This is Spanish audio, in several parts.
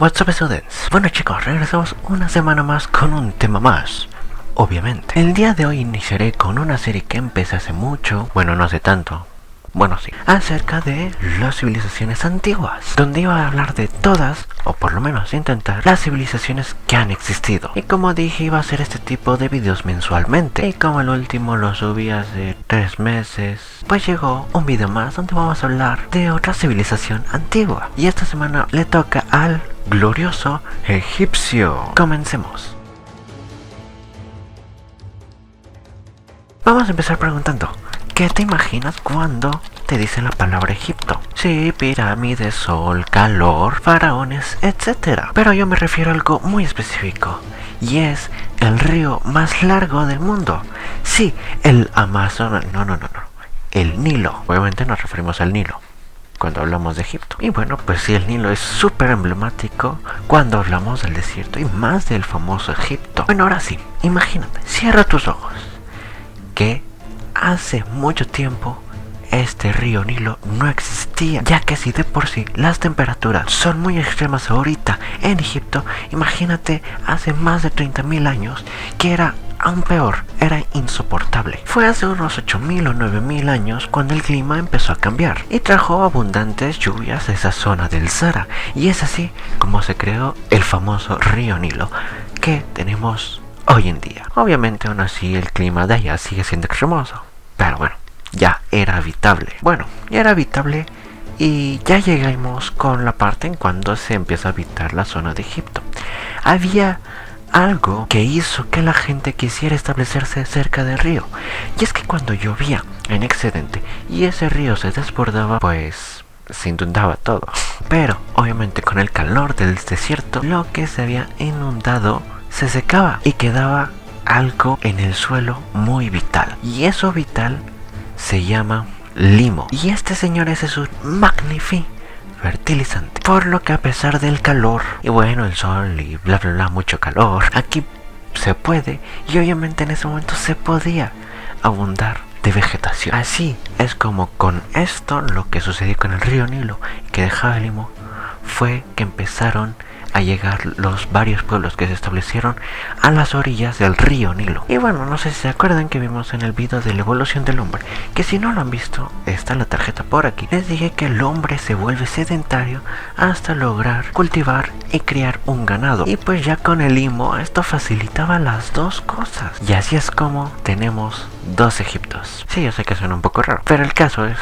What's up, students? Bueno chicos, regresamos una semana más con un tema más. Obviamente, el día de hoy iniciaré con una serie que empecé hace mucho, bueno no hace tanto, bueno sí, acerca de las civilizaciones antiguas, donde iba a hablar de todas, o por lo menos intentar, las civilizaciones que han existido. Y como dije, iba a hacer este tipo de videos mensualmente, y como el último lo subí hace 3 meses, pues llegó un video más donde vamos a hablar de otra civilización antigua. Y esta semana le toca al glorioso egipcio. Comencemos. Vamos a empezar preguntando, ¿qué te imaginas cuando te dicen la palabra Egipto? Sí, pirámides, sol, calor, faraones, etc. Pero yo me refiero a algo muy específico, y es el río más largo del mundo. Sí, el Amazonas, no, el Nilo. Obviamente nos referimos al Nilo cuando hablamos de Egipto. Y bueno, pues sí, el Nilo es súper emblemático cuando hablamos del desierto y más del famoso Egipto. Bueno, ahora sí, imagínate, cierra tus ojos, que hace mucho tiempo este río Nilo no existía, ya que si de por sí las temperaturas son muy extremas ahorita en Egipto, imagínate hace más de 30.000 años que era aún peor, era insoportable. Fue hace unos 8.000 o 9.000 años cuando el clima empezó a cambiar y trajo abundantes lluvias a esa zona del Sahara, y es así como se creó el famoso río Nilo que tenemos hoy en día. Obviamente aún así el clima de allá sigue siendo extremoso, pero bueno, ya era habitable. Bueno, ya era habitable y ya llegamos con la parte en cuando se empieza a habitar la zona de Egipto. Había algo que hizo que la gente quisiera establecerse cerca del río, y es que cuando llovía en excedente y ese río se desbordaba, pues se inundaba todo. Pero obviamente con el calor del desierto, lo que se había inundado se secaba y quedaba algo en el suelo muy vital, y eso vital se llama limo, y este, señores, es un magnífico fertilizante, por lo que a pesar del calor y bueno, el sol y bla bla bla, mucho calor, aquí se puede, y obviamente en ese momento se podía abundar de vegetación. Así es como con esto lo que sucedió con el río Nilo, que dejaba el limo, fue que empezaron a llegar los varios pueblos que se establecieron a las orillas del río Nilo. Y bueno, no sé si se acuerdan que vimos en el video de la evolución del hombre, que si no lo han visto, está la tarjeta por aquí. Les dije que el hombre se vuelve sedentario hasta lograr cultivar y criar un ganado, y pues ya con el limo esto facilitaba las dos cosas, y así es como tenemos dos Egiptos. Sí, yo sé que suena un poco raro, pero el caso es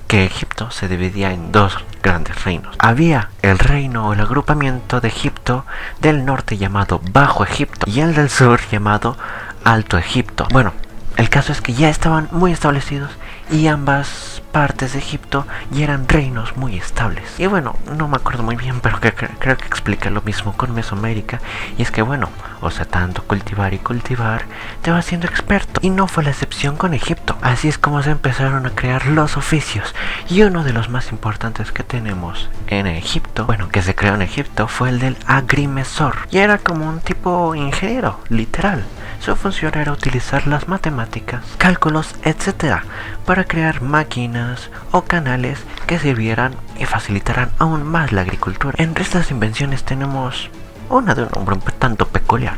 que Egipto se dividía en dos grandes reinos. Había el reino o el agrupamiento de Egipto del norte llamado Bajo Egipto y el del sur llamado Alto Egipto. Bueno, el caso es que ya estaban muy establecidos y ambas partes de Egipto ya eran reinos muy estables. Y bueno, no me acuerdo muy bien, pero creo que explica lo mismo con Mesoamérica, y es que bueno, o sea, tanto cultivar y cultivar te va haciendo experto, y no fue la excepción con Egipto. Así es como se empezaron a crear los oficios, y uno de los más importantes que tenemos en Egipto, bueno, que se creó en Egipto, fue el del agrimensor, y era como un tipo ingeniero, literal. Su función era utilizar las matemáticas, cálculos, etc. para crear máquinas o canales que sirvieran y facilitaran aún más la agricultura. Entre estas invenciones tenemos una de un nombre un tanto peculiar: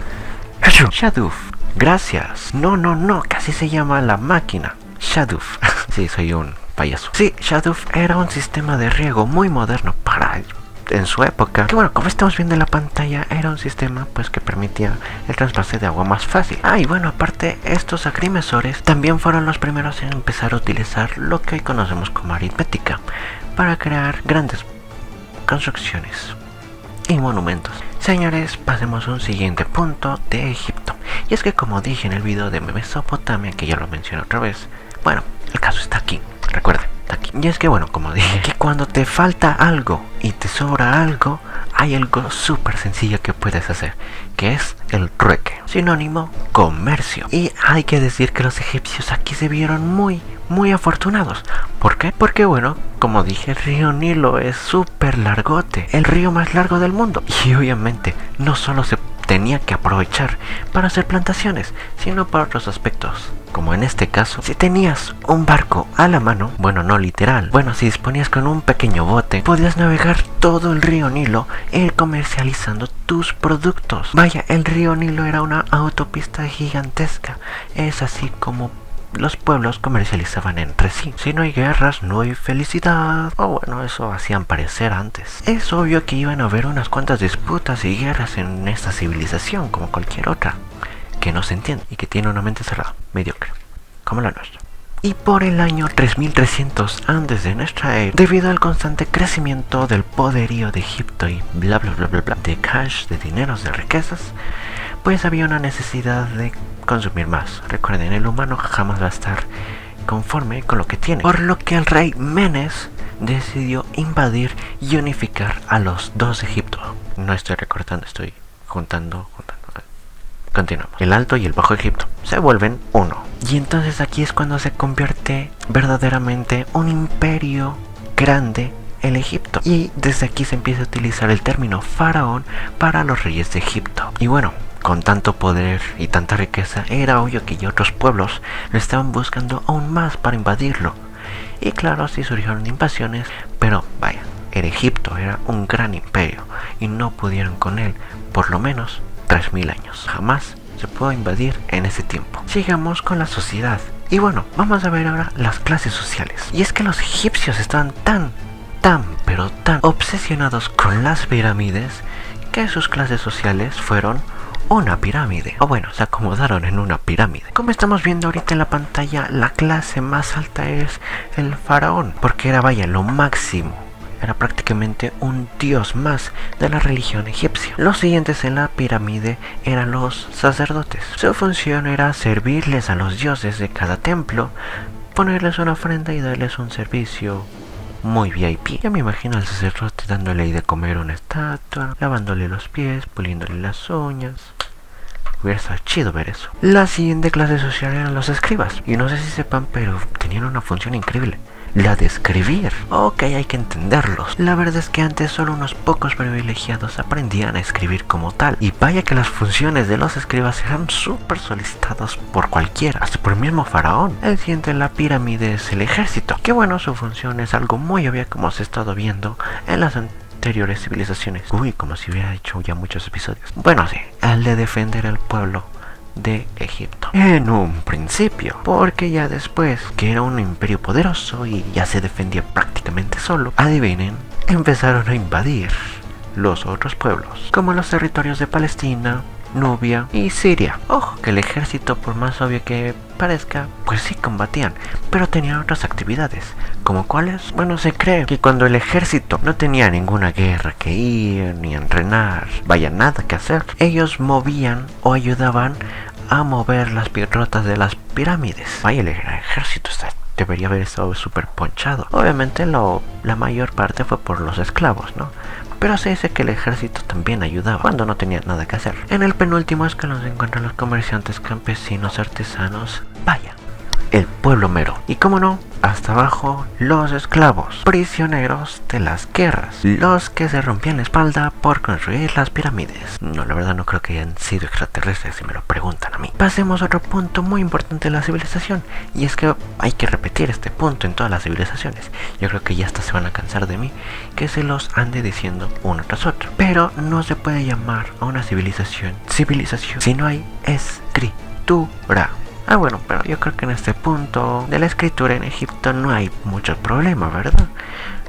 Shaduf. Gracias. No, casi se llama la máquina Shaduf. Sí, soy un payaso. Sí, Shaduf era un sistema de riego muy moderno para en su época, que bueno, como estamos viendo en la pantalla, era un sistema pues que permitía el trasvase de agua más fácil. Y bueno, aparte, estos agrimensores también fueron los primeros en empezar a utilizar lo que hoy conocemos como aritmética para crear grandes construcciones y monumentos. Señores, pasemos a un siguiente punto de Egipto, y es que como dije en el video de Mesopotamia, que ya lo mencioné otra vez, bueno, el caso está aquí, recuerden, aquí. Y es que bueno, como dije, que cuando te falta algo y te sobra algo, hay algo súper sencillo que puedes hacer, que es el trueque, sinónimo comercio. Y hay que decir que los egipcios aquí se vieron muy afortunados. ¿Por qué? Porque bueno, como dije, el río Nilo es súper largote, el río más largo del mundo, y obviamente no solo se tenía que aprovechar para hacer plantaciones, sino para otros aspectos. Como en este caso, si tenías un barco a la mano, bueno, no literal, bueno, si disponías con un pequeño bote, podías navegar todo el río Nilo e ir comercializando tus productos. Vaya, el río Nilo era una autopista gigantesca. Es así como los pueblos comercializaban entre sí. Si no hay guerras, no hay felicidad. O bueno, eso hacían parecer antes. Es obvio que iban a haber unas cuantas disputas y guerras en esta civilización, como cualquier otra, que no se entiende y que tiene una mente cerrada, mediocre, como la nuestra. Y por el año 3300 antes de nuestra era, debido al constante crecimiento del poderío de Egipto y bla bla bla bla bla, de cash, de dineros, de riquezas, pues había una necesidad de consumir más. Recuerden, el humano jamás va a estar conforme con lo que tiene, por lo que el rey Menes decidió invadir y unificar a los dos Egiptos. No estoy recortando, estoy juntando. Continuamos. El Alto y el Bajo Egipto se vuelven uno. Y entonces aquí es cuando se convierte verdaderamente un imperio grande el Egipto. Y desde aquí se empieza a utilizar el término faraón para los reyes de Egipto. Y bueno, con tanto poder y tanta riqueza, era obvio que ya otros pueblos lo estaban buscando aún más para invadirlo. Y claro, sí surgieron invasiones, pero vaya, el Egipto era un gran imperio y no pudieron con él, por lo menos 3000 años. Jamás se pudo invadir en ese tiempo. Sigamos con la sociedad. Y bueno, vamos a ver ahora las clases sociales. Y es que los egipcios estaban tan obsesionados con las pirámides que sus clases sociales fueron una pirámide. O bueno, se acomodaron en una pirámide. Como estamos viendo ahorita en la pantalla, la clase más alta es el faraón, porque era, vaya, lo máximo. Era prácticamente un dios más de la religión egipcia. Los siguientes en la pirámide eran los sacerdotes. Su función era servirles a los dioses de cada templo, ponerles una ofrenda y darles un servicio muy VIP. Ya me imagino al sacerdote dándole ahí de comer una estatua, lavándole los pies, puliéndole las uñas. Hubiera estado chido ver eso. La siguiente clase social eran los escribas. Y no sé si sepan, pero tenían una función increíble: la de escribir. Ok, hay que entenderlos. La verdad es que antes solo unos pocos privilegiados aprendían a escribir como tal. Y vaya que las funciones de los escribas eran súper solicitadas por cualquiera, hasta por el mismo faraón. El siguiente en la pirámide es el ejército. Que bueno, su función es algo muy obvio, como se ha estado viendo en las anteriores civilizaciones. Uy, como si hubiera hecho ya muchos episodios. Bueno, sí, el de defender al pueblo de Egipto en un principio, porque ya después que era un imperio poderoso y ya se defendía prácticamente solo, adivinen, empezaron a invadir los otros pueblos, como los territorios de Palestina, Nubia y Siria. Ojo, que el ejército, por más obvio que parezca, pues sí combatían, pero tenían otras actividades. ¿Como cuáles? Bueno, se cree que cuando el ejército no tenía ninguna guerra que ir, ni entrenar, vaya, nada que hacer, ellos movían o ayudaban a mover las piedrotas de las pirámides. Vaya, el ejército debería haber estado súper ponchado. Obviamente la mayor parte fue por los esclavos, ¿no? Pero se dice que el ejército también ayudaba cuando no tenía nada que hacer. En el penúltimo escalón se encuentran los comerciantes, campesinos, artesanos. Vaya, el pueblo mero. Y como no, hasta abajo los esclavos, prisioneros de las guerras, los que se rompían la espalda por construir las pirámides. No, la verdad no creo que hayan sido extraterrestres, si me lo preguntan a mí. Pasemos a otro punto muy importante de la civilización, y es que hay que repetir este punto en todas las civilizaciones. Yo creo que ya hasta se van a cansar de mí que se los ande diciendo uno tras otro. Pero no se puede llamar a una civilización si no hay escritura. Ah, bueno, pero yo creo que en este punto de la escritura en Egipto no hay mucho problema, ¿verdad?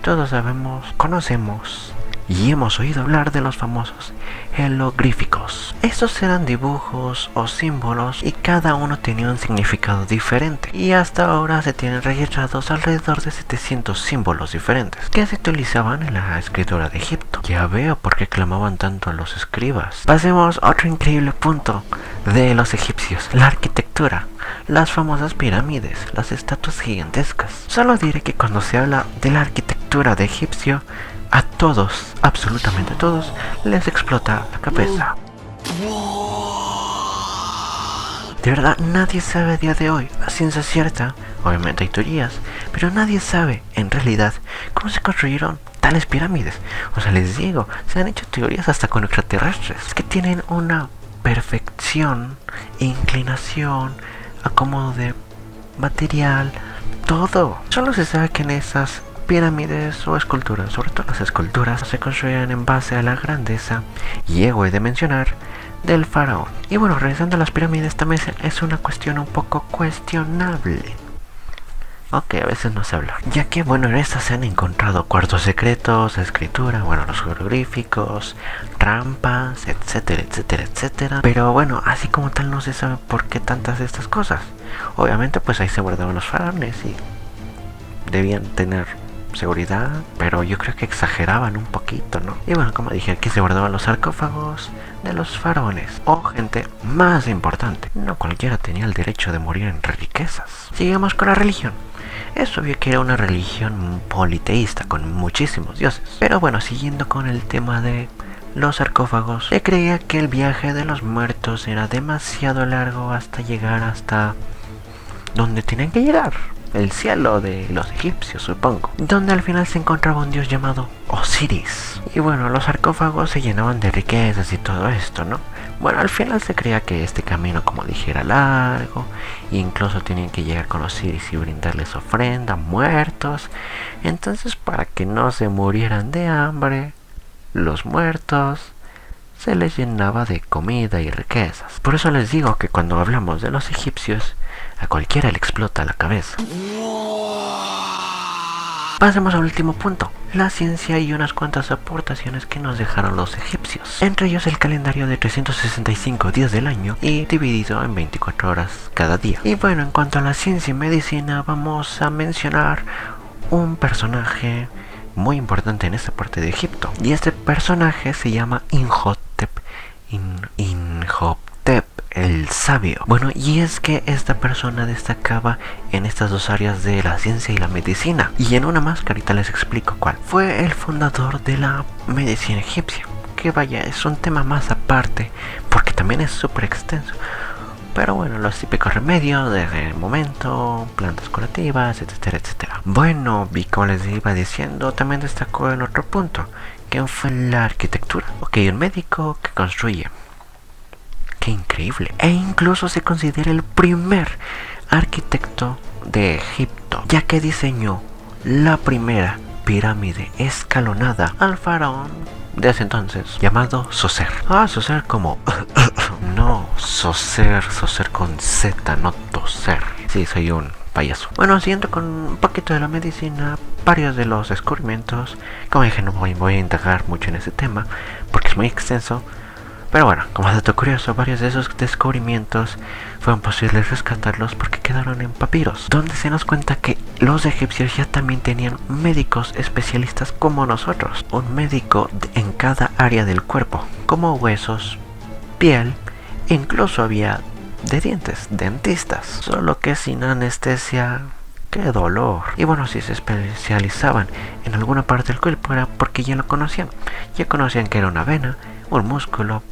Todos sabemos, conocemos y hemos oído hablar de los famosos jeroglíficos. Estos eran dibujos o símbolos y cada uno tenía un significado diferente. Y hasta ahora se tienen registrados alrededor de 700 símbolos diferentes que se utilizaban en la escritura de Egipto. Ya veo por qué clamaban tanto a los escribas. Pasemos a otro increíble punto de los egipcios: la arquitectura, las famosas pirámides, las estatuas gigantescas. Solo diré que cuando se habla de la arquitectura de egipcio, a todos, absolutamente a todos, les explota la cabeza. De verdad, nadie sabe a día de hoy, a ciencia cierta, obviamente hay teorías, pero nadie sabe en realidad cómo se construyeron tales pirámides. O sea, les digo, se han hecho teorías hasta con extraterrestres, que tienen una perfección, inclinación, acomodo de material, todo. Solo se sabe que en esas pirámides o esculturas, sobre todo las esculturas, se construían en base a la grandeza y ego he de mencionar del faraón. Y bueno, regresando a las pirámides, también es una cuestión un poco cuestionable. Ok, a veces no se habla. Ya que, bueno, en estas se han encontrado cuartos secretos, escritura, bueno, los jeroglíficos, rampas, etcétera, etcétera, etcétera. Pero bueno, así como tal no se sabe por qué tantas de estas cosas. Obviamente, pues ahí se guardaban los faraones y debían tener seguridad, pero yo creo que exageraban un poquito, ¿no? Y bueno, como dije, aquí se guardaban los sarcófagos de los faraones o gente más importante. No cualquiera tenía el derecho de morir entre riquezas. Sigamos con la religión. Es obvio que era una religión politeísta con muchísimos dioses. Pero bueno, siguiendo con el tema de los sarcófagos, se creía que el viaje de los muertos era demasiado largo hasta llegar hasta donde tenían que llegar. El cielo de los egipcios, supongo, donde al final se encontraba un dios llamado Osiris. Y bueno, los sarcófagos se llenaban de riquezas y todo esto, ¿no? Bueno, al final se creía que este camino, como dije, era largo, e incluso tenían que llegar con Osiris y brindarles ofrenda, muertos. Entonces, para que no se murieran de hambre, los muertos se les llenaba de comida y riquezas. Por eso les digo que cuando hablamos de los egipcios, a cualquiera le explota la cabeza. Pasemos al último punto, la ciencia y unas cuantas aportaciones que nos dejaron los egipcios. Entre ellos el calendario de 365 días del año y dividido en 24 horas cada día. Y bueno, en cuanto a la ciencia y medicina, vamos a mencionar un personaje muy importante en esta parte de Egipto. Y este personaje se llama Imhotep el sabio. Bueno, y es que esta persona destacaba en estas dos áreas de la ciencia y la medicina. Y en una más, que ahorita les explico cuál. Fue el fundador de la medicina egipcia. Que vaya, es un tema más aparte, porque también es súper extenso. Pero bueno, los típicos remedios desde el momento, plantas curativas, etcétera, etcétera. Bueno, y como les iba diciendo, también destacó en otro punto, que fue la arquitectura. Ok, un médico que construye. ¡Qué increíble! E incluso se considera el primer arquitecto de Egipto, ya que diseñó la primera pirámide escalonada al faraón de ese entonces, llamado Soser. Soser como... no, Soser con Z, no toser. Sí, soy un payaso. Bueno, siguiendo con un poquito de la medicina, varios de los descubrimientos, como dije, no voy a indagar mucho en ese tema, porque es muy extenso. Pero bueno, como dato curioso, varios de esos descubrimientos fueron posibles rescatarlos porque quedaron en papiros, donde se nos cuenta que los egipcios ya también tenían médicos especialistas como nosotros, un médico en cada área del cuerpo, como huesos, piel, e incluso había de dientes, dentistas, solo que sin anestesia. ¡Qué dolor! Y bueno, si se especializaban en alguna parte del cuerpo era porque ya lo conocían, que era una vena, un músculo,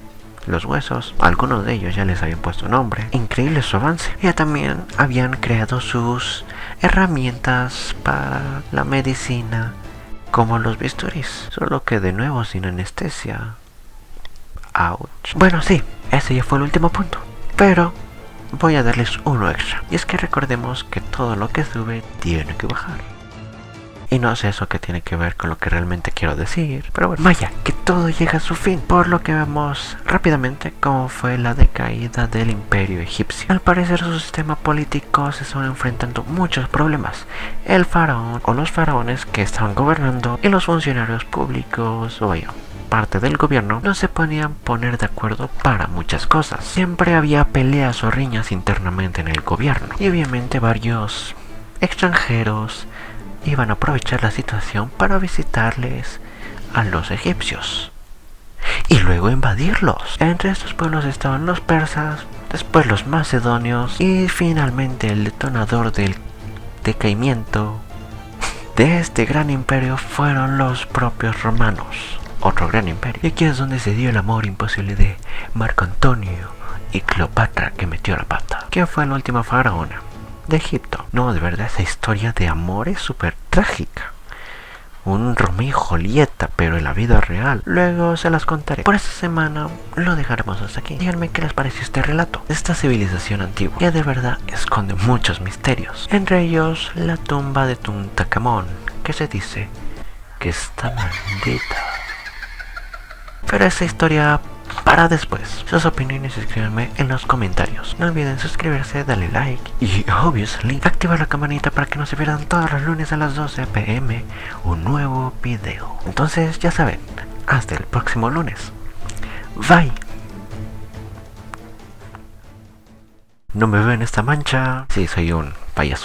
los huesos, algunos de ellos ya les habían puesto nombre. Increíble su avance. Ya también habían creado sus herramientas para la medicina, como los bisturís, solo que de nuevo sin anestesia. Ouch. Bueno, sí, ese ya fue el último punto, pero voy a darles uno extra. Y es que recordemos que todo lo que sube tiene que bajar. Y no sé eso que tiene que ver con lo que realmente quiero decir, pero bueno, vaya, que todo llega a su fin, por lo que vemos rápidamente cómo fue la decaída del imperio egipcio. Al parecer su sistema político se estaban enfrentando muchos problemas. El faraón o los faraones que estaban gobernando y los funcionarios públicos, o vaya, parte del gobierno, no se podían poner de acuerdo para muchas cosas. Siempre había peleas o riñas internamente en el gobierno, y obviamente varios extranjeros iban a aprovechar la situación para visitarles a los egipcios y luego invadirlos. Entre estos pueblos estaban los persas, después los macedonios y finalmente el detonador del decaimiento de este gran imperio fueron los propios romanos, otro gran imperio. Y aquí es donde se dio el amor imposible de Marco Antonio y Cleopatra, que metió la pata, que fue la última faraona de Egipto. No, de verdad, esa historia de amor es súper trágica. un Romeo y Julieta, pero en la vida real. Luego se las contaré. Por esta semana lo dejaremos hasta aquí. Díganme qué les pareció este relato de esta civilización antigua, que de verdad esconde muchos misterios. Entre ellos, la tumba de Tutankamón, que se dice que está maldita. Pero esa historia para después. Sus opiniones escríbanme en los comentarios. No olviden suscribirse, darle like y obviously activar la campanita para que no se pierdan todos los lunes a las 12 p.m. un nuevo video. Entonces ya saben, hasta el próximo lunes. Bye. No me ven esta mancha. Sí, soy un payaso.